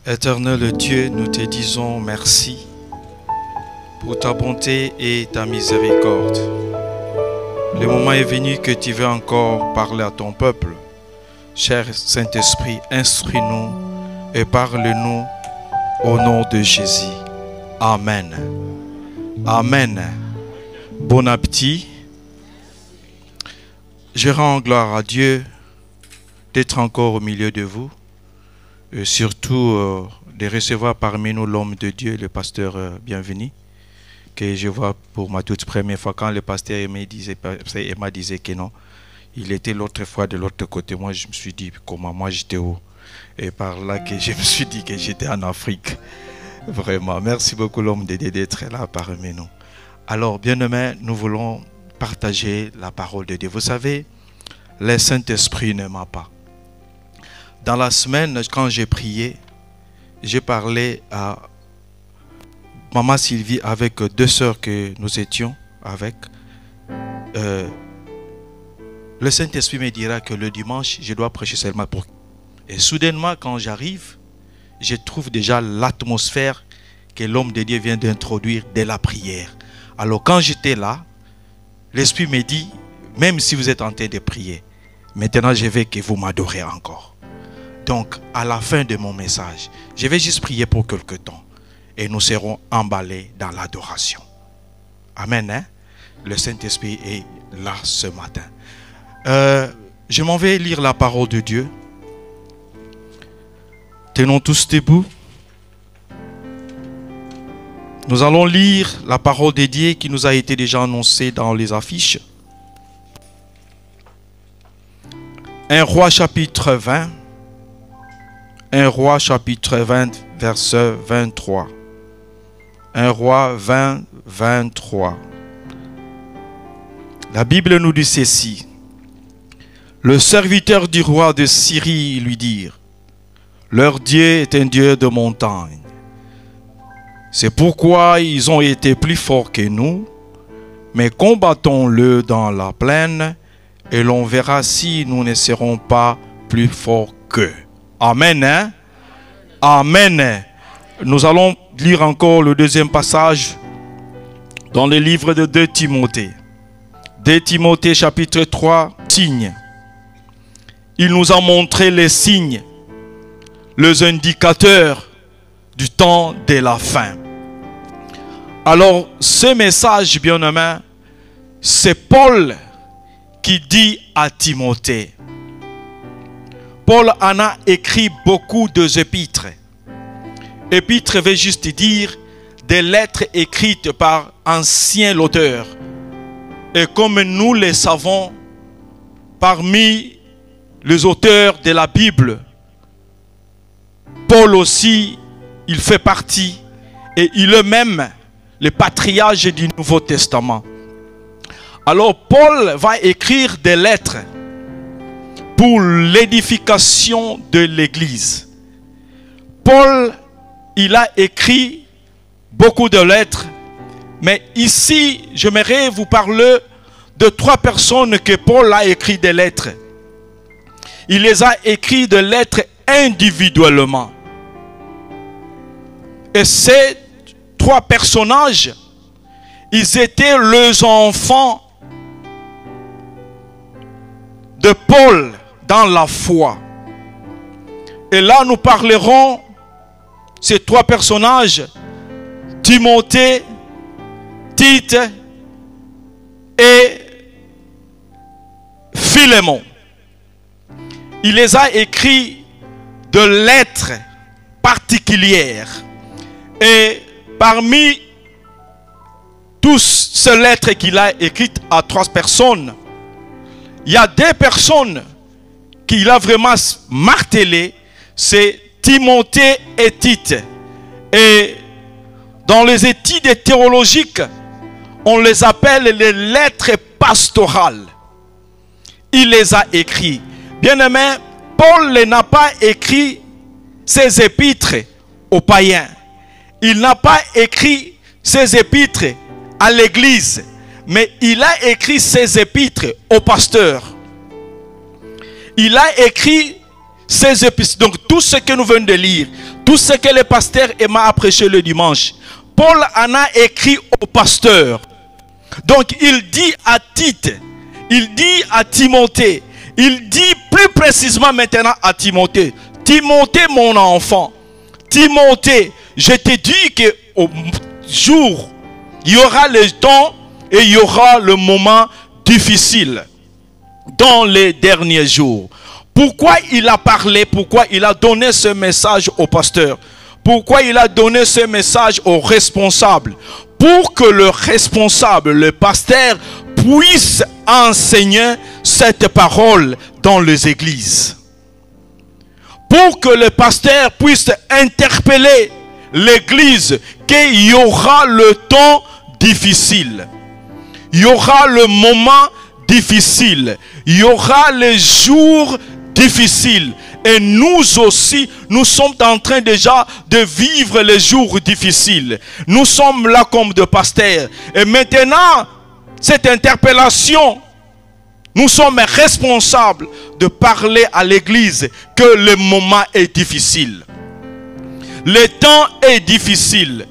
Éternel Dieu, nous te disons merci pour ta bonté et ta miséricorde. Le moment est venu que tu veux encore parler à ton peuple. Cher Saint-Esprit, instruis-nous et parle-nous au nom de Jésus. Amen. Amen. Bon appétit. Je rends gloire à Dieu d'être encore au milieu de vous. Et surtout de recevoir parmi nous l'homme de Dieu, le pasteur bienvenu, que je vois pour ma toute première fois. Quand le pasteur Emma disait que non, il était l'autre fois de l'autre côté. Moi, je me suis dit, comment moi j'étais où? Et par là que je me suis dit que j'étais en Afrique. Vraiment, merci beaucoup l'homme de Dieu d'être là parmi nous. Alors, bien-aimés, nous voulons partager la parole de Dieu. Vous savez, le Saint-Esprit ne m'a pas. Dans la semaine, quand j'ai prié, j'ai parlé à Maman Sylvie avec deux sœurs que nous étions avec. Le Saint-Esprit me dira que le dimanche, je dois prêcher seulement pour... Et soudainement, quand j'arrive, je trouve déjà l'atmosphère que l'homme de Dieu vient d'introduire dès la prière. Alors quand j'étais là, l'Esprit me dit, même si vous êtes en train de prier, maintenant je veux que vous m'adorez encore. Donc, à la fin de mon message, je vais juste prier pour quelque temps. Et nous serons emballés dans l'adoration. Amen. Hein? Le Saint-Esprit est là ce matin. Je m'en vais lire la parole de Dieu. Tenons tous debout. Nous allons lire la parole de Dieu qui nous a été déjà annoncée dans les affiches. 1 Roi chapitre 20. 1 Roi chapitre 20, verset 23. 1 Roi 20, 23. La Bible nous dit ceci. Le serviteur du roi de Syrie lui dit, leur Dieu est un Dieu de montagne. C'est pourquoi ils ont été plus forts que nous, mais combattons-le dans la plaine et l'on verra si nous ne serons pas plus forts qu'eux. Amen. Hein? Amen. Nous allons lire encore le deuxième passage dans le livre de 2 Timothée. 2 Timothée chapitre 3, signes. Il nous a montré les signes, les indicateurs du temps de la fin. Alors, ce message, bien-aimé, c'est Paul qui dit à Timothée. Paul en a écrit beaucoup d'épîtres. Épîtres veut juste dire des lettres écrites par ancien auteur. Et comme nous le savons, parmi les auteurs de la Bible, Paul aussi, il fait partie et il est même le patriarche du Nouveau Testament. Alors Paul va écrire des lettres pour l'édification de l'Église. Paul, il a écrit beaucoup de lettres, mais ici, j'aimerais vous parler de 3 personnes que Paul a écrit des lettres. Il les a écrit des lettres individuellement. Et ces 3 personnages, ils étaient les enfants de Paul dans la foi. Et là, nous parlerons ces 3 personnages, Timothée, Tite et Philémon. Il les a écrits de lettres particulières. Et parmi toutes ces lettres qu'il a écrites à 3 personnes, il y a 2 personnes qu'il a vraiment martelé, c'est Timothée et Tite. Et dans les études théologiques, on les appelle les lettres pastorales. Il les a écrits. Bien-aimé, Paul n'a pas écrit ses épîtres aux païens. Il n'a pas écrit ses épîtres à l'église. Mais il a écrit ses épîtres aux pasteurs. Il a écrit ces épistles, donc tout ce que nous venons de lire, tout ce que le pasteur Emma a prêché le dimanche, Paul en a écrit au pasteur. Donc il dit à Tite, il dit à Timothée, il dit plus précisément maintenant à Timothée, Timothée mon enfant, Timothée, je te dis qu'au jour, il y aura le temps et il y aura le moment difficile dans les derniers jours. Pourquoi il a parlé, pourquoi il a donné ce message au pasteur? Pourquoi il a donné ce message au responsable? Pour que le responsable, le pasteur, puisse enseigner cette parole dans les églises. Pour que le pasteur puisse interpeller l'église qu'il y aura le temps difficile. Il y aura le moment difficile. Il y aura les jours difficiles. Et nous aussi, nous sommes en train déjà de vivre les jours difficiles. Nous sommes là comme des pasteurs. Et maintenant, cette interpellation, nous sommes responsables de parler à l'église que le moment est difficile. Le temps est difficile.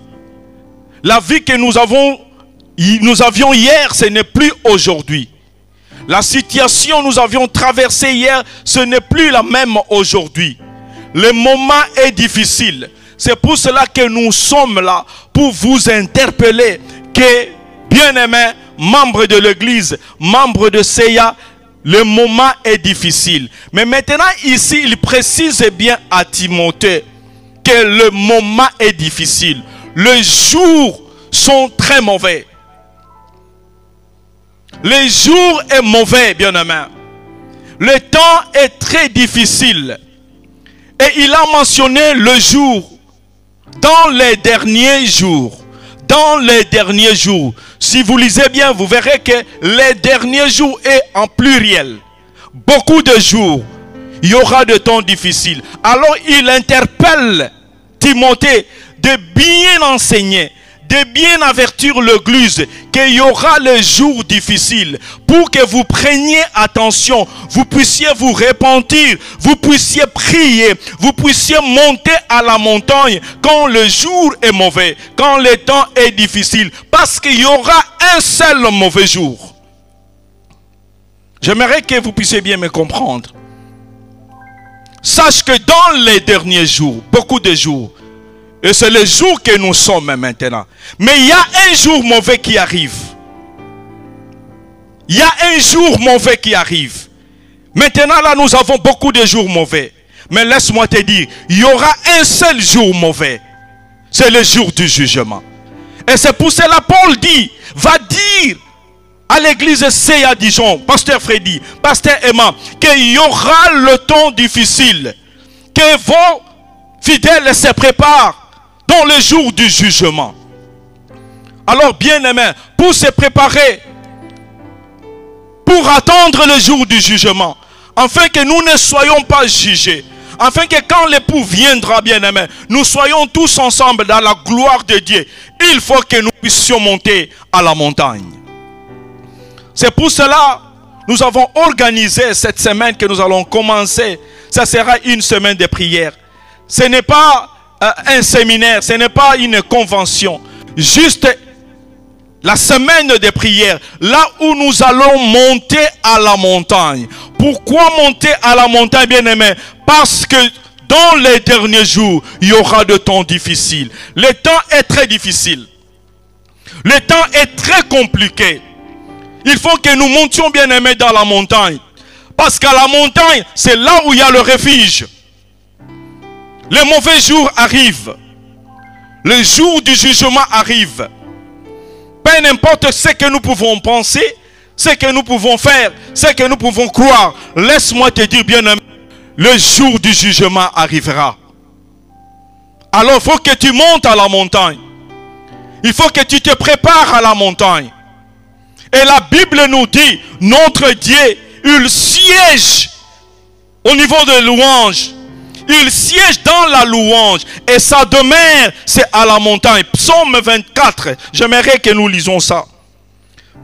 La vie que nous avions hier, ce n'est plus aujourd'hui. La situation que nous avions traversée hier, ce n'est plus la même aujourd'hui. Le moment est difficile. C'est pour cela que nous sommes là, pour vous interpeller que, bien-aimés, membres de l'église, membres de CEA, le moment est difficile. Mais maintenant, ici, il précise bien à Timothée que le moment est difficile. Les jours sont très mauvais. Les jours est mauvais, bien-aimé. Le temps est très difficile. Et il a mentionné le jour. Dans les derniers jours. Dans les derniers jours. Si vous lisez bien, vous verrez que les derniers jours est en pluriel. Beaucoup de jours. Il y aura de temps difficiles. Alors il interpelle Timothée de bien enseigner, de bien avertir l'église qu'il y aura les jours difficiles pour que vous preniez attention, vous puissiez vous repentir, vous puissiez prier, vous puissiez monter à la montagne quand le jour est mauvais, quand le temps est difficile, parce qu'il y aura un seul mauvais jour. J'aimerais que vous puissiez bien me comprendre. Sache que dans les derniers jours, beaucoup de jours, et c'est le jour que nous sommes maintenant. Mais il y a un jour mauvais qui arrive. Il y a un jour mauvais qui arrive. Maintenant là, nous avons beaucoup de jours mauvais. Mais laisse-moi te dire, il y aura un seul jour mauvais. C'est le jour du jugement. Et c'est pour cela Paul dit, va dire à l'église CEA Dijon, pasteur Freddy, pasteur Emma, qu'il y aura le temps difficile. Que vos fidèles se préparent dans le jour du jugement. Alors bien aimé, pour se préparer, pour attendre le jour du jugement, afin que nous ne soyons pas jugés, afin que quand l'époux viendra, bien aimé, nous soyons tous ensemble dans la gloire de Dieu, il faut que nous puissions monter à la montagne. C'est pour cela que nous avons organisé cette semaine que nous allons commencer. Ça sera une semaine de prière. Ce n'est pas un séminaire, ce n'est pas une convention. Juste la semaine de prière, là où nous allons monter à la montagne. Pourquoi monter à la montagne, bien-aimé? Parce que dans les derniers jours, il y aura de temps difficiles. Le temps est très difficile. Le temps est très compliqué. Il faut que nous montions, bien-aimés, dans la montagne. Parce qu'à la montagne, c'est là où il y a le refuge. Les mauvais jours arrivent. Le jour du jugement arrive. Peu importe ce que nous pouvons penser, ce que nous pouvons faire, ce que nous pouvons croire. Laisse-moi te dire, bien-aimé, le jour du jugement arrivera. Alors il faut que tu montes à la montagne. Il faut que tu te prépares à la montagne. Et la Bible nous dit, notre Dieu, il siège au niveau de louange. Il siège dans la louange. Et sa demeure, c'est à la montagne. Psaume 24. J'aimerais que nous lisons ça.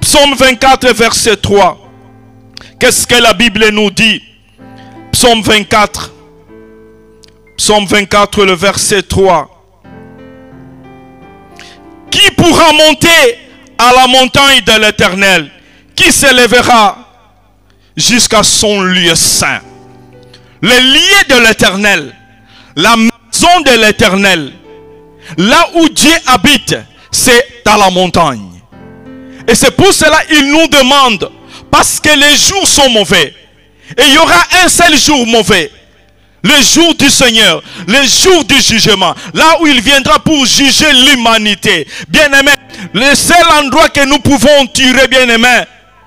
Psaume 24, verset 3. Qu'est-ce que la Bible nous dit? Psaume 24, Psaume 24, le verset 3. Qui pourra monter à la montagne de l'Éternel? Qui s'élèvera jusqu'à son lieu saint? Le lieu de l'Éternel, la maison de l'Éternel, là où Dieu habite, c'est à la montagne. Et c'est pour cela qu'il nous demande, parce que les jours sont mauvais, et il y aura un seul jour mauvais, le jour du Seigneur, le jour du jugement, là où il viendra pour juger l'humanité. Bien-aimés, le seul endroit que nous pouvons tirer, bien-aimés,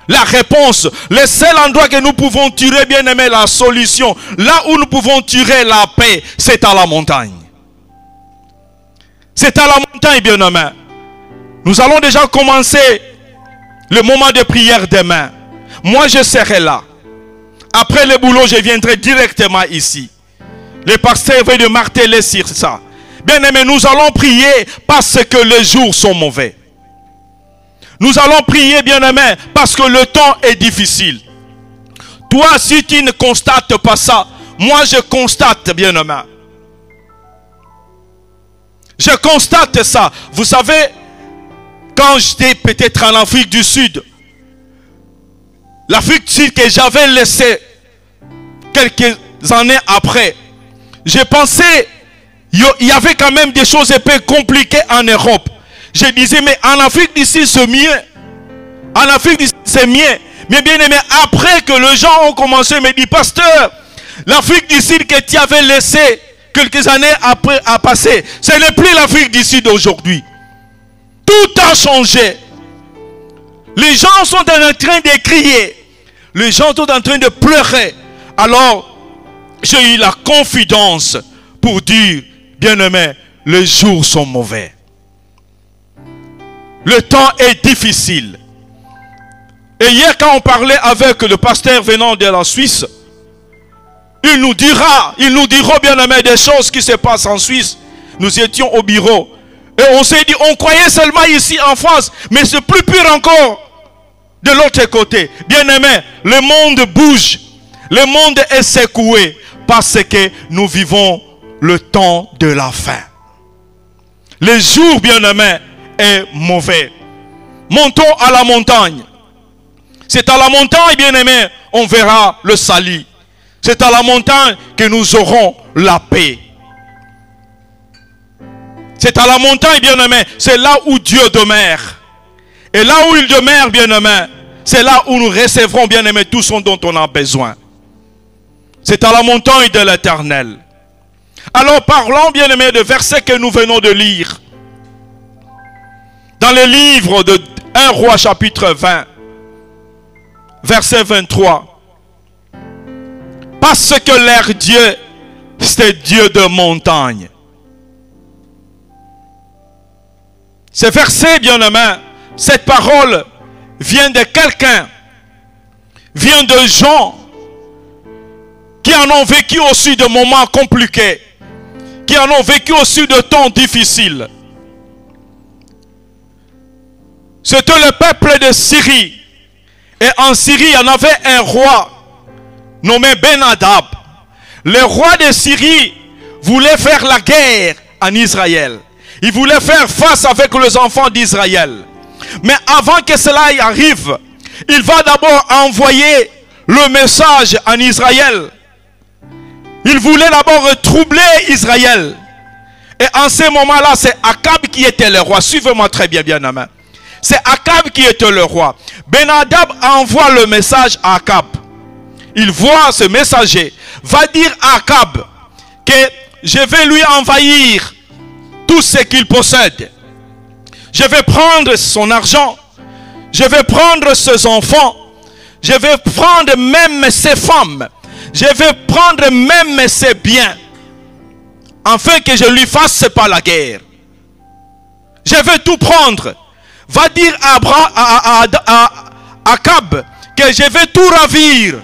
la réponse, le seul endroit que nous pouvons tirer, bien-aimés, la solution, là où nous pouvons tirer la paix, c'est à la montagne. C'est à la montagne, bien-aimés. Nous allons déjà commencer le moment de prière demain. Moi, je serai là. Après le boulot, je viendrai directement ici. Le pasteur veut de marteler sur ça. Bien-aimés, nous allons prier parce que les jours sont mauvais. Nous allons prier, bien-aimés, parce que le temps est difficile. Toi, si tu ne constates pas ça, moi je constate, bien-aimés. Je constate ça. Vous savez, quand j'étais peut-être en Afrique du Sud, l'Afrique du Sud que j'avais laissé quelques années après, j'ai pensé, il y avait quand même des choses un peu compliquées en Europe. Je disais, mais en Afrique d'ici, c'est mieux. En Afrique d'ici, c'est mieux. Mais bien aimé, après que les gens ont commencé à me dire, pasteur, l'Afrique du Sud que tu avais laissé quelques années après à passer, ce n'est plus l'Afrique du Sud d'aujourd'hui. Tout a changé. Les gens sont en train de crier. Les gens sont en train de pleurer. Alors, j'ai eu la confidence pour dire, bien-aimé, les jours sont mauvais. Le temps est difficile. Et hier, quand on parlait avec le pasteur venant de la Suisse, il nous dira, bien-aimé, des choses qui se passent en Suisse. Nous étions au bureau. Et on s'est dit, on croyait seulement ici en France, mais c'est plus pire encore de l'autre côté. Bien-aimé, le monde bouge. Le monde est secoué parce que nous vivons le temps de la fin. Le jour, bien-aimé, est mauvais. Montons à la montagne. C'est à la montagne, bien-aimé, on verra le salut. C'est à la montagne que nous aurons la paix. C'est à la montagne, bien-aimé, c'est là où Dieu demeure. Et là où il demeure, bien-aimé, c'est là où nous recevrons, bien-aimé, tout ce dont on a besoin. C'est à la montagne de l'Éternel. Alors parlons, bien-aimé, de versets que nous venons de lire. Dans le livre de 1 Roi chapitre 20, verset 23. Parce que leur Dieu, c'est Dieu de montagne. Ce verset, bien-aimé, cette parole vient de quelqu'un, vient de gens qui en ont vécu aussi de moments compliqués, qui en ont vécu aussi de temps difficiles. C'était le peuple de Syrie. Et en Syrie, il y en avait un roi nommé Ben-Hadad. Le roi de Syrie voulait faire la guerre en Israël. Il voulait faire face avec les enfants d'Israël. Mais avant que cela y arrive, il va d'abord envoyer le message en Israël. Il voulait d'abord troubler Israël. Et en ce moment-là, c'est Akab qui était le roi. Suivez-moi très bien, bien-aimé. C'est Akab qui était le roi. Ben-Hadad envoie le message à Akab. Il voit ce messager. Va dire à Akab que je vais lui envahir tout ce qu'il possède. Je vais prendre son argent. Je vais prendre ses enfants. Je vais prendre même ses femmes. Je vais prendre même ses biens. Afin que je lui fasse pas la guerre. Je vais tout prendre. Va dire à Akab que je vais tout ravir.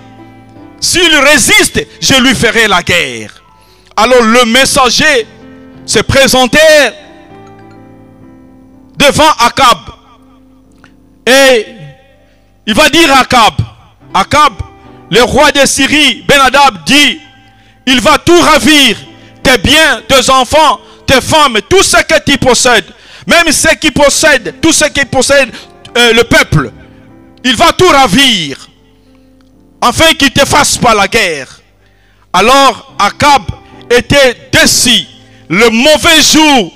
S'il résiste, je lui ferai la guerre. Alors le messager se présentait devant Akab. Et il va dire à Akab, Akab, le roi de Syrie, Ben-Hadad dit, il va tout ravir tes biens, tes enfants, tes femmes, tout ce que tu possèdes, même ceux qui possèdent, tout ce qui possède le peuple, il va tout ravir, afin qu'il ne te fasse pas la guerre. Alors Akab était déçu. Le mauvais jour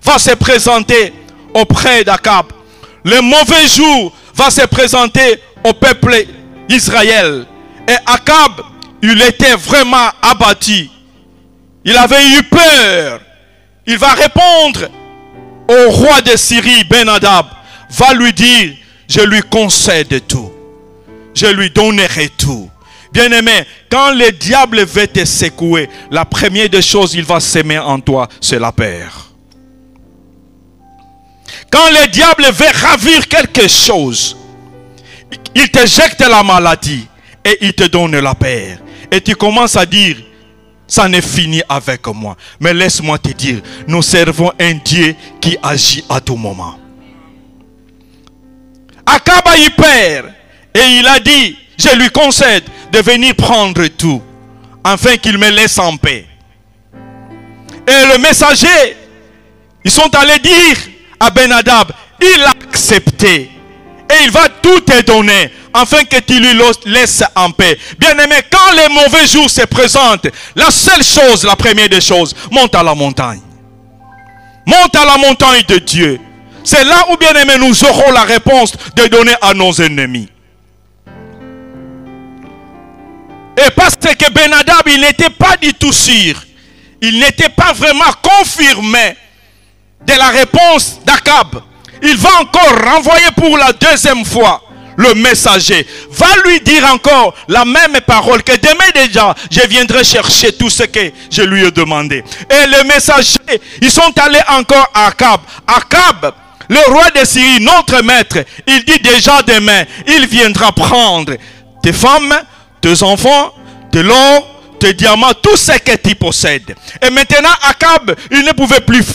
va se présenter auprès d'Akab. Le mauvais jour va se présenter au peuple d'Israël. Et Akab, il était vraiment abattu. Il avait eu peur. Il va répondre au roi de Syrie, Ben-Hadad, va lui dire, je lui concède tout. Je lui donnerai tout. Bien-aimé, quand le diable veut te secouer, la première des choses il va s'aimer en toi, c'est la peur. Quand le diable veut ravir quelque chose, il te jette la maladie et il te donne la peur. Et tu commences à dire, ça n'est fini avec moi. Mais laisse-moi te dire, nous servons un Dieu qui agit à tout moment. Akab a eu peur et il a dit, je lui concède de venir prendre tout, afin qu'il me laisse en paix. Et le messager, ils sont allés dire à Ben-Hadad, il a accepté. Et il va tout te donner, afin que tu lui laisses en paix. Bien-aimé, quand les mauvais jours se présentent, la seule chose, la première des choses, monte à la montagne. Monte à la montagne de Dieu. C'est là où, bien-aimé, nous aurons la réponse de donner à nos ennemis. Et parce que Ben-Hadad, il n'était pas du tout sûr. Il n'était pas vraiment confirmé de la réponse d'Akab. Il va encore renvoyer pour la deuxième fois le messager. Va lui dire encore la même parole que demain déjà, je viendrai chercher tout ce que je lui ai demandé. Et le messager, ils sont allés encore à Akab. Akab, le roi de Syrie, notre maître, il dit déjà demain, il viendra prendre tes femmes, tes enfants, de l'or, tes diamants, tout ce que tu possèdes. Et maintenant, Akab, il ne pouvait plus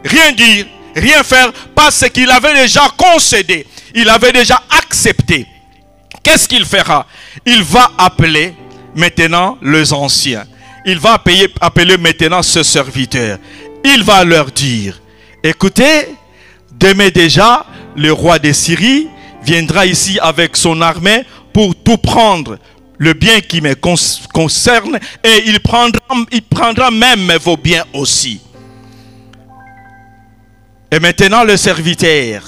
rien dire, rien faire, parce qu'il avait déjà concédé. Il avait déjà accepté. Qu'est-ce qu'il fera? Il va appeler maintenant les anciens. Il va appeler maintenant ce serviteur. Il va leur dire, écoutez, demain déjà, le roi de Syrie viendra ici avec son armée pour tout prendre, le bien qui me concerne, et il prendra même vos biens aussi. Et maintenant le serviteur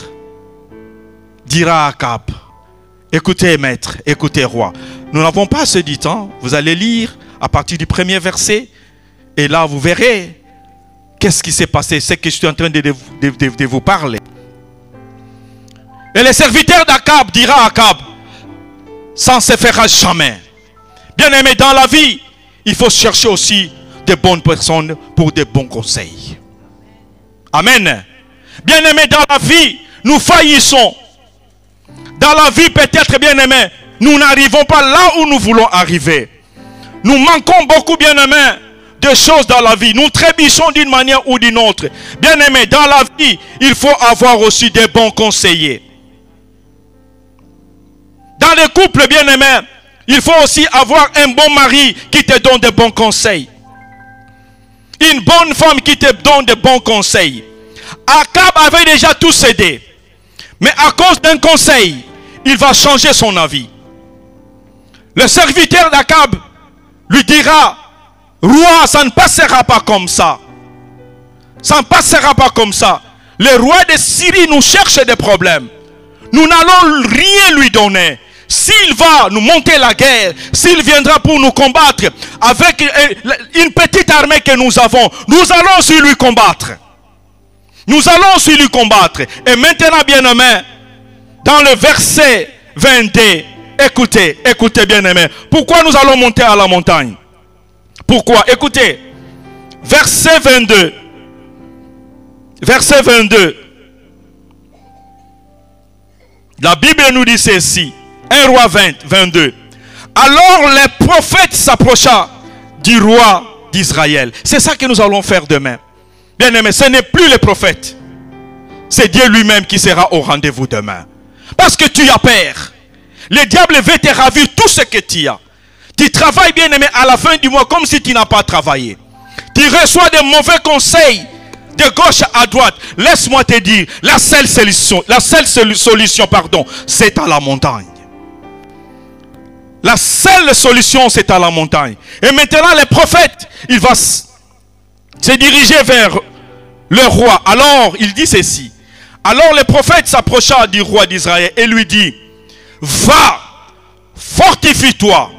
dira à Akab, écoutez maître, écoutez roi, nous n'avons pas assez du temps, vous allez lire à partir du premier verset, et là vous verrez qu'est-ce qui s'est passé, c'est que je suis en train de vous parler. Et le serviteur d'Akab dira à Akab, ça ne se fera jamais. Bien aimé, dans la vie, il faut chercher aussi de bonnes personnes pour de bons conseils. Amen. Bien aimé, dans la vie, nous faillissons. Dans la vie, peut-être, bien aimé, nous n'arrivons pas là où nous voulons arriver. Nous manquons beaucoup, bien aimé, de choses dans la vie. Nous trébuchons d'une manière ou d'une autre. Bien aimé, dans la vie, il faut avoir aussi des bons conseillers. Dans le couple, bien aimé, il faut aussi avoir un bon mari qui te donne de bons conseils. Une bonne femme qui te donne de bons conseils. Akab avait déjà tout cédé. Mais à cause d'un conseil, il va changer son avis. Le serviteur d'Akab lui dira, roi, ça ne passera pas comme ça. Ça ne passera pas comme ça. Le roi de Syrie nous cherche des problèmes. Nous n'allons rien lui donner. S'il va nous monter la guerre, s'il viendra pour nous combattre avec une petite armée que nous avons, nous allons aussi lui combattre. Nous allons aussi lui combattre. Et maintenant, bien-aimé, dans le verset 22, écoutez, écoutez, bien-aimé. Pourquoi nous allons monter à la montagne? Pourquoi? Écoutez, verset 22. Verset 22. La Bible nous dit ceci. 1 roi 22. Alors le prophète s'approcha du roi d'Israël. C'est ça que nous allons faire demain. Bien aimé, ce n'est plus le prophète. C'est Dieu lui-même qui sera au rendez-vous demain. Parce que tu as peur. Le diable veut te ravir tout ce que tu as. Tu travailles, bien aimé, à la fin du mois comme si tu n'as pas travaillé. tu reçois de mauvais conseils de gauche à droite, laisse-moi te dire, la seule solution, c'est à la montagne. La seule solution, c'est à la montagne. Et maintenant, le prophète, il va se diriger vers le roi. Alors, il dit ceci. Alors, le prophète s'approcha du roi d'Israël et lui dit, va, fortifie-toi.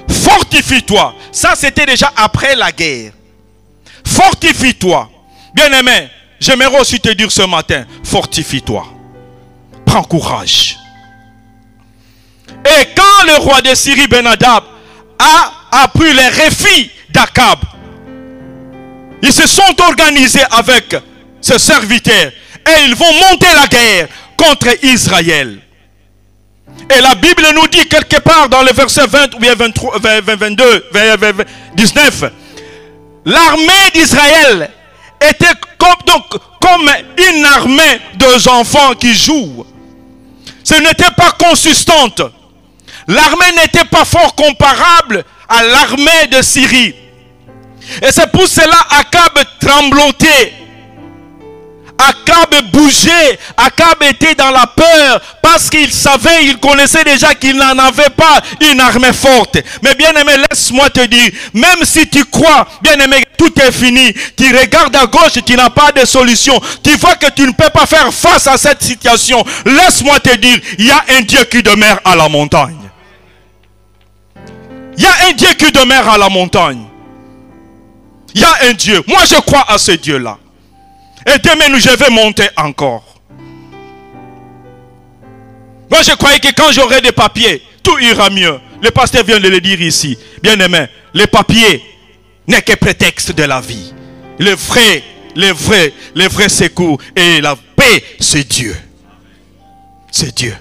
Fortifie-toi. Ça, c'était déjà après la guerre. Fortifie-toi. Bien-aimé, j'aimerais aussi te dire ce matin, fortifie-toi. Prends courage. Et quand le roi de Syrie, Ben-Hadad, a appris les réfis d'Akab, ils se sont organisés avec ses serviteurs et ils vont monter la guerre contre Israël. Et la Bible nous dit quelque part dans le verset 20 ou bien 23, 22, 19, l'armée d'Israël était comme une armée d'enfants qui jouent. Ce n'était pas consistante. L'armée n'était pas fort comparable à l'armée de Syrie. Et c'est pour cela Akab tremblotait. Akab bougeait. Akab était dans la peur parce qu'il savait, il connaissait déjà qu'il n'en avait pas une armée forte. Mais bien aimé, laisse-moi te dire, même si tu crois, bien aimé, tout est fini, tu regardes à gauche et tu n'as pas de solution, tu vois que tu ne peux pas faire face à cette situation, laisse-moi te dire, il y a un Dieu qui demeure à la montagne. Il y a un Dieu qui demeure à la montagne. Il y a un Dieu. Moi je crois à ce Dieu-là. Et demain je vais monter encore. Moi je croyais que quand j'aurai des papiers, tout ira mieux. Le pasteur vient de le dire ici. Bien aimé, les papiers n'est que prétexte de la vie. Le vrai secours et la paix, c'est Dieu. C'est Dieu.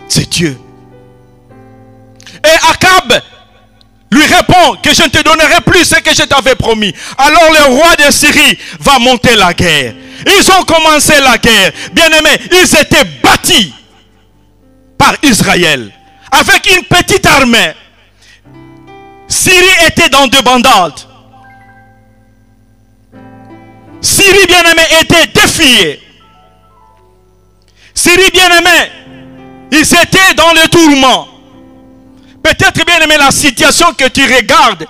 C'est Dieu. Et Akab lui répond que je ne te donnerai plus ce que je t'avais promis. Alors le roi de Syrie va monter la guerre. Ils ont commencé la guerre. Bien aimé, ils étaient bâtis par Israël avec une petite armée. Syrie était dans deux bandades. Syrie bien aimé était défiée. Syrie bien aimé, ils étaient dans le tourment. Peut-être bien aimé la situation que tu regardes,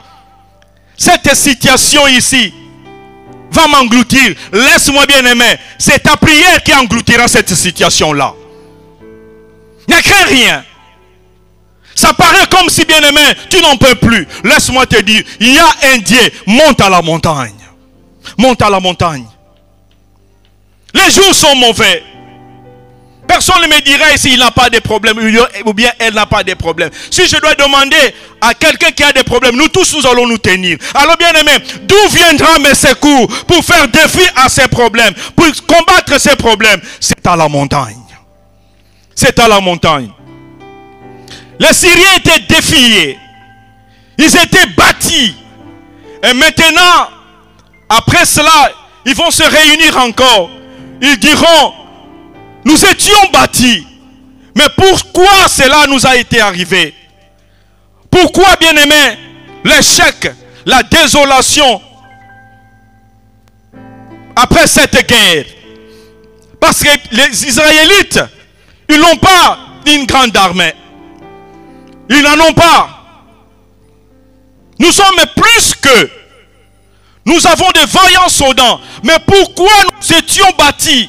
cette situation ici va m'engloutir. Laisse-moi bien aimer, c'est ta prière qui engloutira cette situation là. Ne crains rien. Ça paraît comme si bien aimé tu n'en peux plus. Laisse-moi te dire, il y a un Dieu. Monte à la montagne. Monte à la montagne. Les jours sont mauvais. Personne ne me dira ici il n'a pas de problème ou bien elle n'a pas de problème. Si je dois demander à quelqu'un qui a des problèmes, nous tous nous allons nous tenir. Alors bien aimé, d'où viendra mes secours pour faire défi à ces problèmes, pour combattre ces problèmes? C'est à la montagne. C'est à la montagne. Les Syriens étaient défiés. Ils étaient bâtis. Et maintenant, après cela, ils vont se réunir encore. Ils diront, nous étions bâtis. Mais pourquoi cela nous a été arrivé? Pourquoi, bien-aimés, l'échec, la désolation après cette guerre? Parce que les Israélites, ils n'ont pas une grande armée. Ils n'en ont pas. Nous sommes plus que. Nous avons de vaillants soldats. Mais pourquoi nous étions bâtis?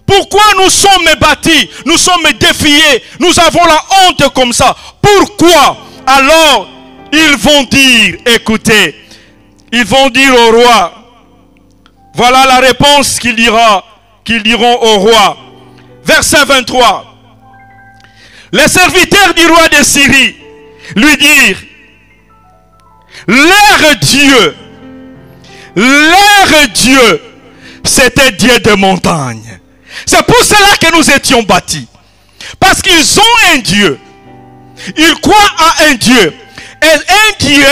Pourquoi nous sommes bâtis? Nous sommes défiés. Nous avons la honte comme ça. Pourquoi? Alors, ils vont dire, écoutez, ils vont dire au roi, voilà la réponse qu'ils diront au roi. Verset 23. Les serviteurs du roi de Syrie lui dirent, leur Dieu, c'était Dieu de montagne. C'est pour cela que nous étions bâtis. Parce qu'ils ont un Dieu. Ils croient à un Dieu. Et un Dieu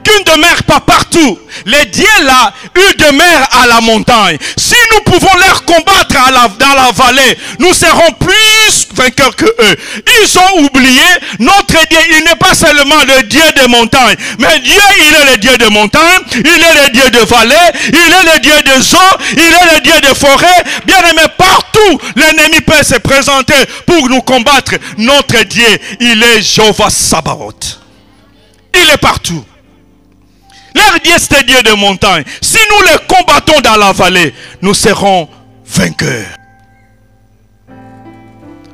qui ne demeure pas partout. Les dieux là, ils demeurent à la montagne. Si nous pouvons leur combattre dans la vallée, nous serons plus vainqueurs que eux. Ils ont oublié notre Dieu. Il n'est pas seulement le Dieu des montagnes, mais Dieu, il est le Dieu des montagnes, il est le Dieu de vallées, il est le Dieu des eaux, il est le Dieu des forêts. Bien aimé, partout l'ennemi peut se présenter pour nous combattre. Notre Dieu, il est Jéhovah Sabaoth. Il est partout. Leur Dieu, c'est le Dieu des montagnes. Si nous les combattons dans la vallée, nous serons vainqueurs.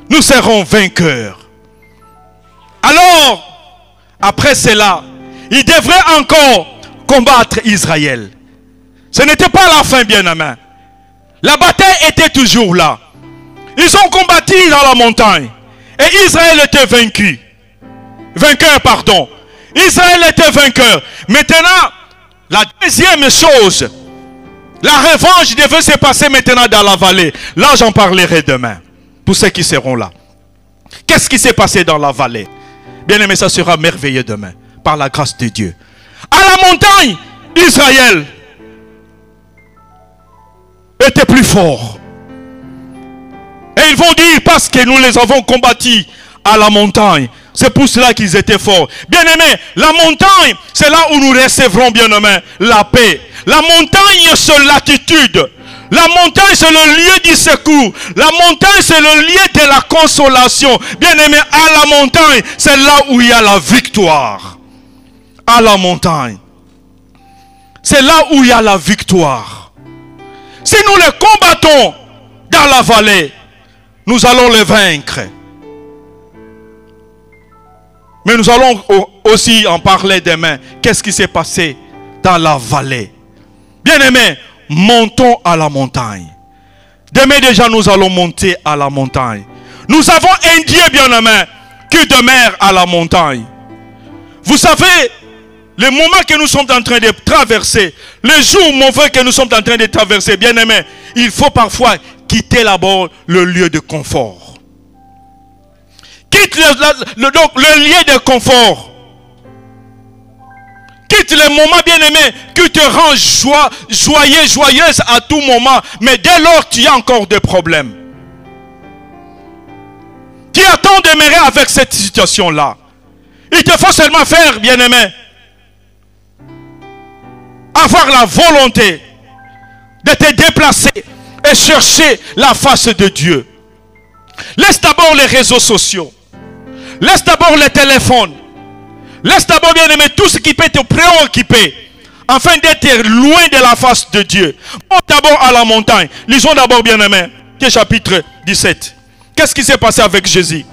Nous serons vainqueurs. Alors, après cela, ils devraient encore combattre Israël. Ce n'était pas la fin, bien-aimé. La bataille était toujours là. Ils ont combattu dans la montagne. Et Israël était vaincu. Vainqueur, pardon. Israël était vainqueur. Maintenant, la deuxième chose, la revanche devait se passer maintenant dans la vallée. Là, j'en parlerai demain. Pour ceux qui seront là. Qu'est-ce qui s'est passé dans la vallée? Bien aimé, ça sera merveilleux demain. Par la grâce de Dieu. À la montagne, Israël était plus fort. Et ils vont dire, parce que nous les avons combattus à la montagne, c'est pour cela qu'ils étaient forts. Bien aimé, la montagne, c'est là où nous recevrons, bien aimé, la paix. La montagne, c'est l'attitude. La montagne, c'est le lieu du secours. La montagne, c'est le lieu de la consolation. Bien aimé, à la montagne, c'est là où il y a la victoire. À la montagne. C'est là où il y a la victoire. Si nous les combattons dans la vallée, nous allons les vaincre. Mais nous allons aussi en parler demain. Qu'est-ce qui s'est passé dans la vallée? Bien aimé, montons à la montagne. Demain déjà, nous allons monter à la montagne. Nous avons un Dieu, bien aimé, qui demeure à la montagne. Vous savez, les moments que nous sommes en train de traverser, les jours mauvais que nous sommes en train de traverser, bien aimé, il faut parfois quitter d'abord le lieu de confort. Quitte donc le lieu de confort. Quitte les moments, bien aimés, qui te rend joyeux, joyeuse à tout moment. Mais dès lors, tu as encore des problèmes. Tu attends de demeurer avec cette situation-là. Il te faut seulement faire, bien aimé, avoir la volonté de te déplacer et chercher la face de Dieu. Laisse d'abord les réseaux sociaux. Laisse d'abord les téléphones. Laisse d'abord, bien aimé, tout ce qui peut te préoccuper, afin d'être loin de la face de Dieu. Monte d'abord à la montagne. Lisons d'abord, bien aimé, chapitre 17. Qu'est-ce qui s'est passé avec Jésus?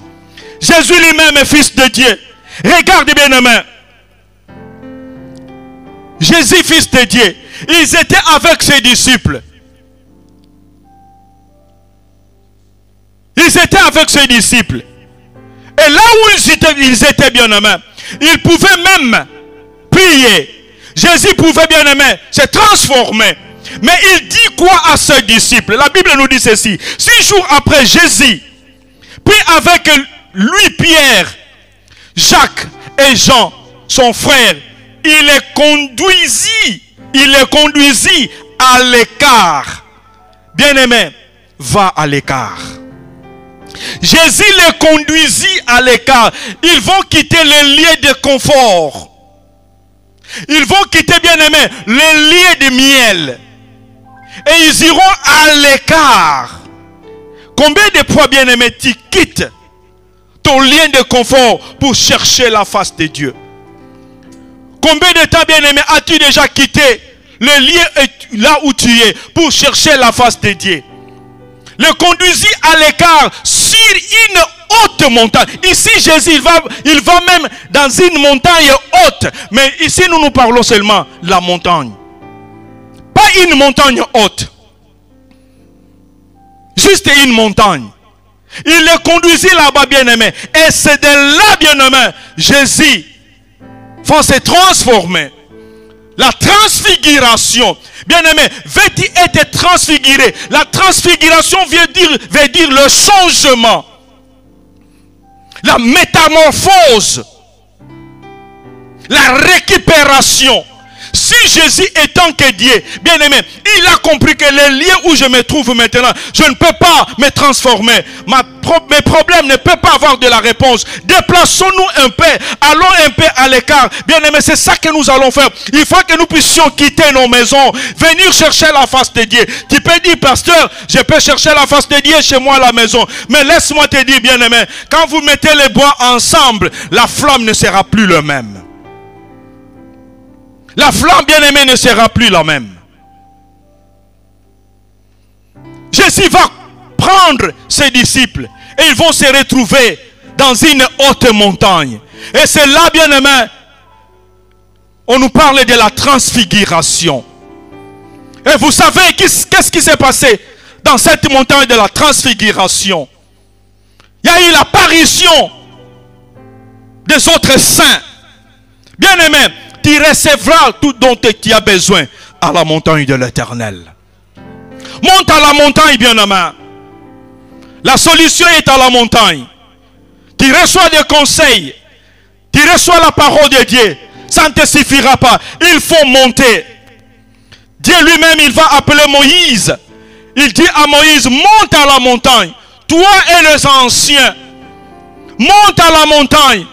Jésus lui-même est fils de Dieu. Regarde, bien aimé. Jésus, fils de Dieu, ils étaient avec ses disciples. Ils étaient avec ses disciples. Et là où ils étaient bien aimés, ils pouvaient même prier. Jésus pouvait, bien aimé, se transformer. Mais il dit quoi à ses disciples? La Bible nous dit ceci. 6 jours après, Jésus prit avec lui Pierre, Jacques et Jean, son frère. Il les conduisit à l'écart. Bien aimé, va à l'écart. Jésus les conduisit à l'écart. Ils vont quitter les lieux de confort. Ils vont quitter, bien aimé, les lieux de miel. Et ils iront à l'écart. Combien de fois, bien aimé, tu quittes ton lien de confort pour chercher la face de Dieu? Combien de temps, bien aimé, as-tu déjà quitté le lieu là où tu es pour chercher la face de Dieu? Le conduisit à l'écart sur une haute montagne. Ici, Jésus, il va même dans une montagne haute. Mais ici, nous parlons seulement de la montagne. Pas une montagne haute. Juste une montagne. Il le conduisit là-bas, bien-aimé. Et c'est de là, bien-aimé, Jésus va se transformer. La transfiguration. Bien-aimé, veux-tu être transfiguré? La transfiguration veut dire le changement. La métamorphose. La récupération. Si Jésus étant que Dieu, bien aimé, il a compris que les lieux où je me trouve maintenant, je ne peux pas me transformer. Mes problèmes ne peuvent pas avoir de la réponse. Déplaçons-nous un peu, allons un peu à l'écart. Bien aimé, c'est ça que nous allons faire. Il faut que nous puissions quitter nos maisons, venir chercher la face de Dieu. Tu peux dire, pasteur, je peux chercher la face de Dieu chez moi à la maison. Mais laisse-moi te dire, bien aimé, quand vous mettez les bois ensemble, la flamme ne sera plus le même. La flamme, bien aimée, ne sera plus la même. Jésus va prendre ses disciples et ils vont se retrouver dans une haute montagne. Et c'est là, bien aimé, on nous parle de la transfiguration. Et vous savez qu'est-ce qui s'est passé dans cette montagne de la transfiguration? Il y a eu l'apparition des autres saints. Bien aimé, tu recevras tout dont tu as besoin à la montagne de l'Éternel. Monte à la montagne, bien-aimé. La solution est à la montagne. Tu reçois des conseils. Tu reçois la parole de Dieu. Ça ne te suffira pas. Il faut monter. Dieu lui-même, il va appeler Moïse. Il dit à Moïse, monte à la montagne. Toi et les anciens. Monte à la montagne.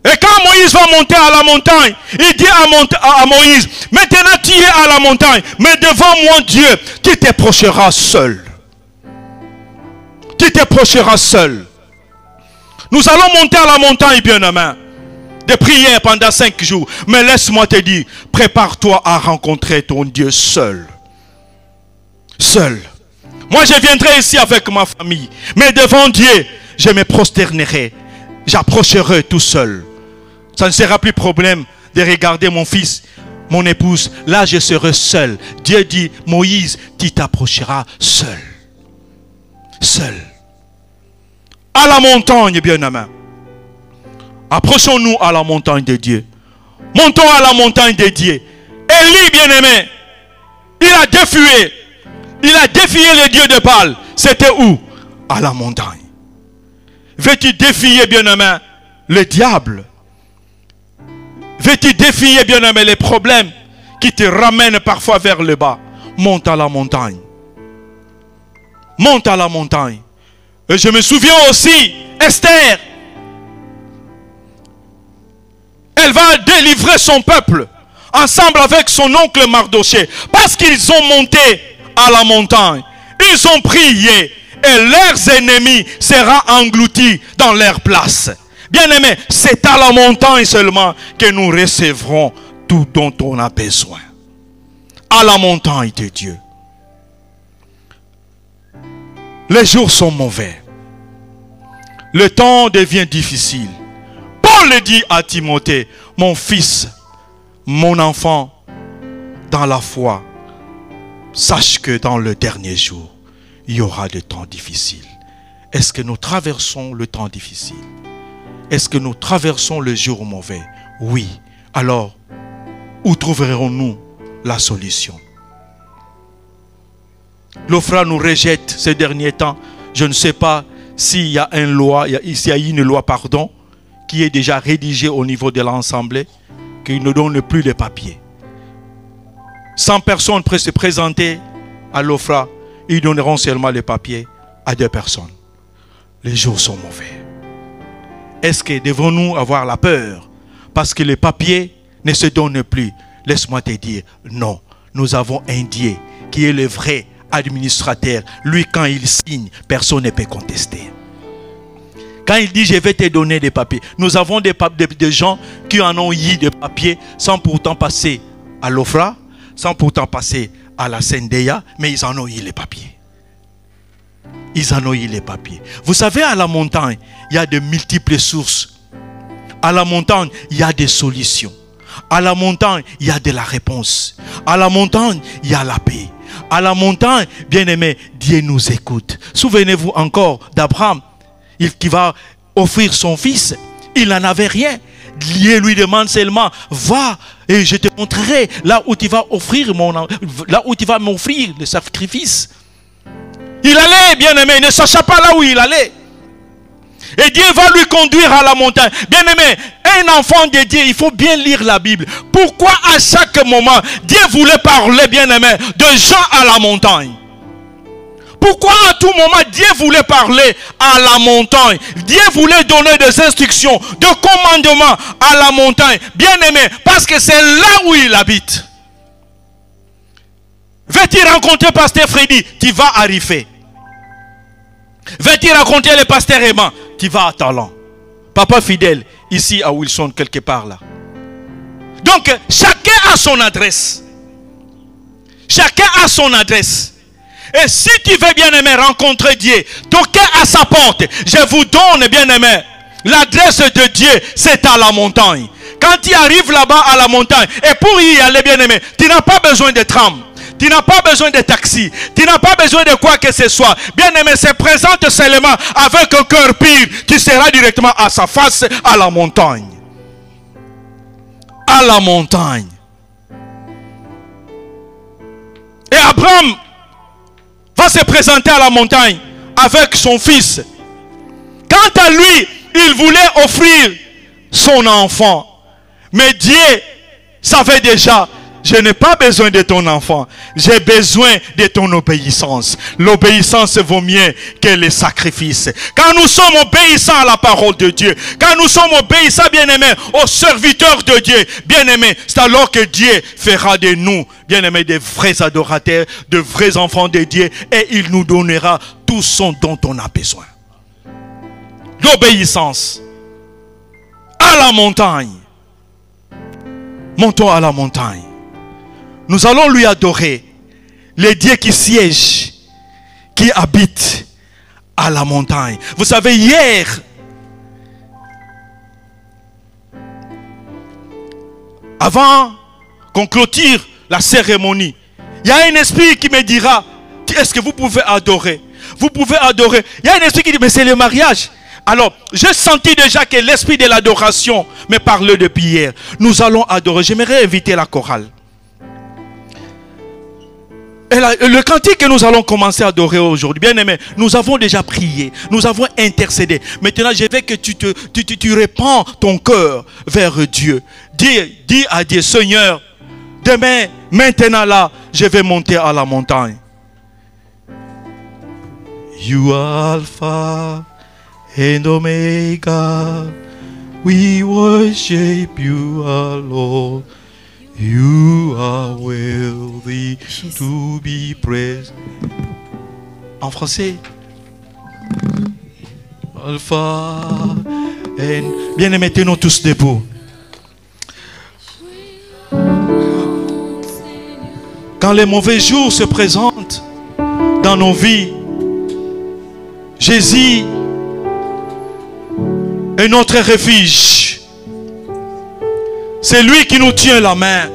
Et quand Moïse va monter à la montagne, il dit à Moïse, maintenant tu es à la montagne, mais devant moi Dieu, tu t'approcheras seul. Tu t'approcheras seul. Nous allons monter à la montagne, bien-aimé, de prière pendant 5 jours. Mais laisse-moi te dire, prépare-toi à rencontrer ton Dieu seul. Seul. Moi je viendrai ici avec ma famille, mais devant Dieu, je me prosternerai. J'approcherai tout seul. Ça ne sera plus problème de regarder mon fils, mon épouse. Là, je serai seul. Dieu dit, Moïse, tu t'approcheras seul. Seul. À la montagne, bien-aimé. Approchons-nous à la montagne de Dieu. Montons à la montagne de Dieu. Élie, bien-aimé, il a défié. Il a défié le Dieu de Baal. C'était où? À la montagne. Veux-tu défier, bien-aimé, le diable? Veux-tu défier, bien-aimé, les problèmes qui te ramènent parfois vers le bas? Monte à la montagne. Monte à la montagne. Et je me souviens aussi, Esther, elle va délivrer son peuple ensemble avec son oncle Mardoché. Parce qu'ils ont monté à la montagne. Ils ont prié. Et leurs ennemis seront engloutis dans leur place. Bien-aimés, c'est à la montagne seulement que nous recevrons tout dont on a besoin. À la montagne de Dieu. Les jours sont mauvais. Le temps devient difficile. Paul dit à Timothée, mon fils, mon enfant, dans la foi, sache que dans le dernier jour, il y aura des temps difficiles. Est-ce que nous traversons le temps difficile? Est-ce que nous traversons le jour mauvais? Oui. Alors, où trouverons-nous la solution? L'OFRA nous rejette ces derniers temps. Je ne sais pas s'il y a une loi, qui est déjà rédigée au niveau de l'Assemblée, qui ne donne plus de papier. 100 personnes peuvent se présenter à l'OFRA. Ils donneront seulement les papiers à 2 personnes. Les jours sont mauvais. Est-ce que devons-nous avoir la peur parce que les papiers ne se donnent plus? Laisse-moi te dire, non. Nous avons un Dieu qui est le vrai administrateur. Lui, quand il signe, personne ne peut contester. Quand il dit, je vais te donner des papiers. Nous avons des gens qui en ont eu des papiers sans pourtant passer à l'OFRA, sans pourtant passer à la CNDA, mais ils en ont eu les papiers. Ils en ont eu les papiers. Vous savez, à la montagne, il y a de multiples sources. À la montagne, il y a des solutions. À la montagne, il y a de la réponse. À la montagne, il y a la paix. À la montagne, bien aimé, Dieu nous écoute. Souvenez-vous encore d'Abraham, qui va offrir son fils. Il n'en avait rien. Dieu lui demande seulement, va et je te montrerai là où tu vas offrir m'offrir le sacrifice. Il allait, bien aimé, il ne sachait pas là où il allait. Et Dieu va lui conduire à la montagne. Bien-aimé, un enfant de Dieu, il faut bien lire la Bible. Pourquoi à chaque moment, Dieu voulait parler, bien-aimé, de Jean à la montagne? Pourquoi à tout moment, Dieu voulait parler à la montagne? Dieu voulait donner des instructions, des commandements à la montagne. Bien-aimé, parce que c'est là où il habite. Veux-tu rencontrer Pasteur Freddy? Tu vas arriver. Veux-tu rencontrer le pasteur Emma? Tu vas à Talent. Papa fidèle, ici à Wilson, quelque part là. Donc, chacun a son adresse. Chacun a son adresse. Et si tu veux, bien-aimé, rencontrer Dieu, toquer à sa porte. Je vous donne, bien-aimé, l'adresse de Dieu, c'est à la montagne. Quand tu arrives là-bas à la montagne, et pour y aller, bien-aimé, tu n'as pas besoin de tram. Tu n'as pas besoin de taxi. Tu n'as pas besoin de quoi que ce soit. Bien-aimé, se présente seulement avec un cœur pur. Tu seras directement à sa face à la montagne. À la montagne. Et Abraham va se présenter à la montagne avec son fils. Quant à lui, il voulait offrir son enfant. Mais Dieu savait déjà: je n'ai pas besoin de ton enfant. J'ai besoin de ton obéissance. L'obéissance vaut mieux que les sacrifices. Quand nous sommes obéissants à la parole de Dieu, quand nous sommes obéissants, bien-aimés, aux serviteurs de Dieu, bien-aimés, c'est alors que Dieu fera de nous, bien-aimés, des vrais adorateurs, de vrais enfants de Dieu, et il nous donnera tout ce dont on a besoin. L'obéissance à la montagne. Montons à la montagne. Nous allons lui adorer, le Dieu qui siège, qui habite à la montagne. Vous savez, hier, avant qu'on clôture la cérémonie, il y a un esprit qui me dira: est-ce que vous pouvez adorer? Vous pouvez adorer. Il y a un esprit qui dit: mais c'est le mariage. Alors, j'ai senti déjà que l'esprit de l'adoration me parlait depuis hier. Nous allons adorer. J'aimerais inviter la chorale. Et le cantique que nous allons commencer à adorer aujourd'hui, bien aimé, nous avons déjà prié, nous avons intercédé. Maintenant, je veux que tu répands ton cœur vers Dieu. Dis à Dieu: Seigneur, demain, maintenant là, je vais monter à la montagne. You are Alpha and Omega, we worship you, our Lord. You are worthy to be praised. En français, Alpha and... Bien, mettez-nous tous debout. Quand les mauvais jours se présentent dans nos vies, Jésus est notre refuge. C'est lui qui nous tient la main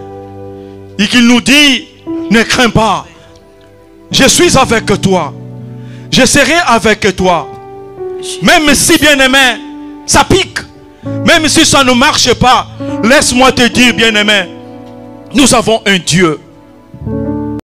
et qui nous dit: ne crains pas, je suis avec toi, je serai avec toi. Même si, bien-aimé, ça pique, même si ça ne marche pas, laisse-moi te dire, bien-aimé, nous avons un Dieu